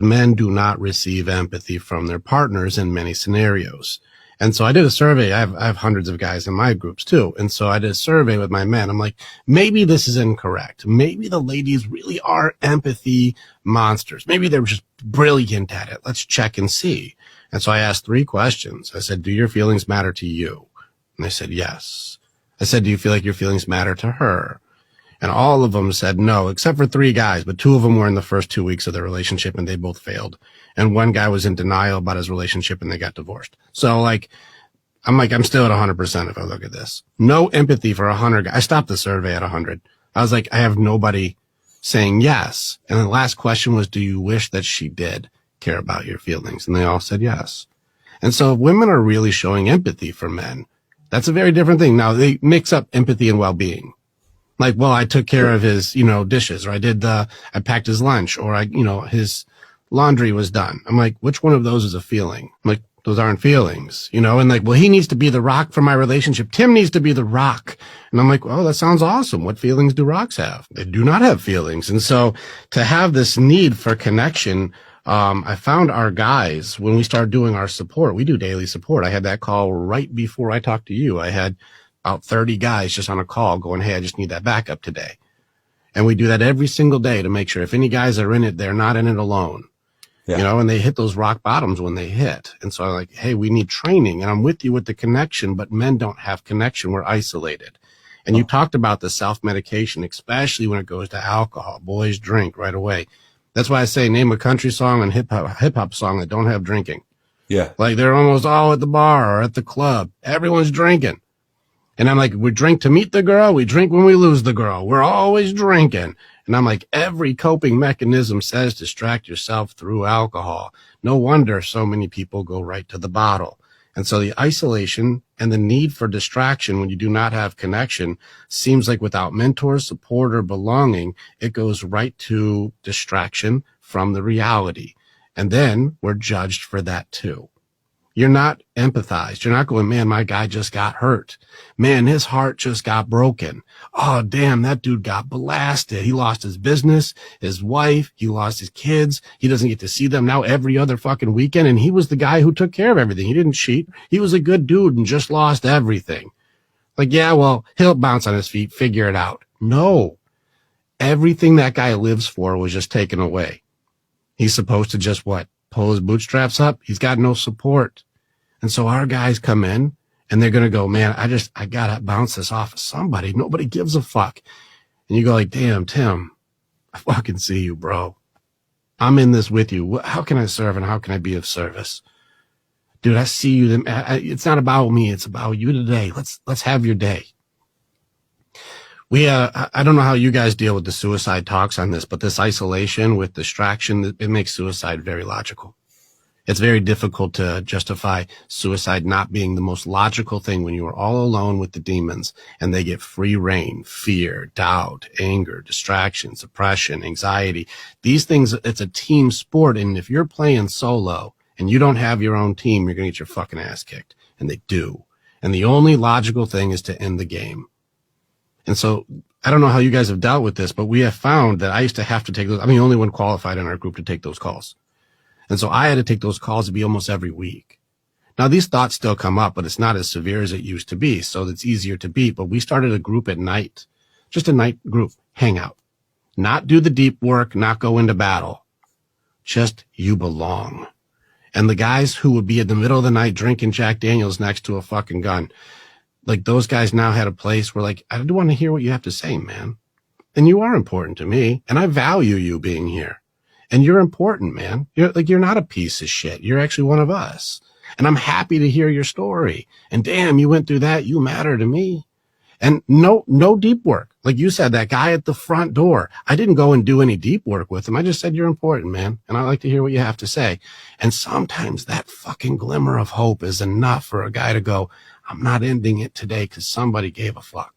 men do not receive empathy from their partners in many scenarios. And so I did a survey. I have hundreds of guys in my groups too. And so I did a survey with my men. I'm like, maybe this is incorrect. Maybe the ladies really are empathy monsters. Maybe they're just brilliant at it. Let's check and see. And so I asked 3 questions. I said, do your feelings matter to you? And they said, yes. I said, do you feel like your feelings matter to her? And all of them said no, except for 3 guys, but 2 of them were in the first 2 weeks of their relationship and they both failed. And 1 guy was in denial about his relationship and they got divorced. So I'm still at 100% if I look at this. No empathy for 100 guys. I stopped the survey at 100. I was like, I have nobody saying yes. And the last question was, do you wish that she did care about your feelings? And they all said yes. And so if women are really showing empathy for men, that's a very different thing. Now they mix up empathy and well-being. Like, well, I took care of his, dishes, or I packed his lunch, or his laundry was done. I'm like, which one of those is a feeling? I'm like, those aren't feelings, and like, well, he needs to be the rock for my relationship. Tim needs to be the rock. And I'm like, oh, that sounds awesome. What feelings do rocks have? They do not have feelings. And so to have this need for connection, I found our guys, when we started doing our support, we do daily support. I had that call right before I talked to you. I had about 30 guys just on a call going, hey, I just need that backup today. And we do that every single day to make sure if any guys are in it, they're not in it alone. Yeah. And they hit those rock bottoms when they hit. And so I'm like, hey, we need training. And I'm with you with the connection, but men don't have connection. We're isolated. And you talked about the self-medication, especially when it goes to alcohol. Boys drink right away. That's why I say name a country song and hip hop song that don't have drinking. Yeah. Like they're almost all at the bar or at the club. Everyone's drinking. And I'm like, we drink to meet the girl. We drink when we lose the girl. We're always drinking. And I'm like, every coping mechanism says distract yourself through alcohol. No wonder so many people go right to the bottle. And so the isolation and the need for distraction when you do not have connection seems like without mentors, support, or belonging, it goes right to distraction from the reality. And then we're judged for that too. You're not empathized. You're not going, man, my guy just got hurt. Man, his heart just got broken. Oh, damn, that dude got blasted. He lost his business, his wife. He lost his kids. He doesn't get to see them now every other fucking weekend. And he was the guy who took care of everything. He didn't cheat. He was a good dude and just lost everything. Like, yeah, well, he'll bounce on his feet, figure it out. No, everything that guy lives for was just taken away. He's supposed to just what? Pull his bootstraps up. He's got no support. And so our guys come in and they're going to go, man, I got to bounce this off of somebody. Nobody gives a fuck. And you go like, damn, Tim, I fucking see you, bro. I'm in this with you. How can I serve and how can I be of service? Dude, I see you. It's not about me. It's about you today. Let's have your day. I don't know how you guys deal with the suicide talks on this, but this isolation with distraction, it makes suicide very logical. It's very difficult to justify suicide not being the most logical thing when you are all alone with the demons and they get free reign, fear, doubt, anger, distraction, suppression, anxiety. These things, it's a team sport. And if you're playing solo and you don't have your own team, you're going to get your fucking ass kicked. And they do. And the only logical thing is to end the game. And so I don't know how you guys have dealt with this, but we have found that I used to have to take those. I'm the only one qualified in our group to take those calls. And so I had to take those calls to be almost every week. Now, these thoughts still come up, but it's not as severe as it used to be. So it's easier to beat. But we started a group at night, just a night group, hang out, not do the deep work, not go into battle. Just you belong. And the guys who would be in the middle of the night drinking Jack Daniels next to a fucking gun, like those guys now had a place where like, I do want to hear what you have to say, man. And you are important to me. And I value you being here. And you're important, man. You're not a piece of shit. You're actually one of us. And I'm happy to hear your story. And damn, you went through that. You matter to me. And no deep work. Like you said, that guy at the front door, I didn't go and do any deep work with him. I just said, you're important, man. And I like to hear what you have to say. And sometimes that fucking glimmer of hope is enough for a guy to go, I'm not ending it today because somebody gave a fuck.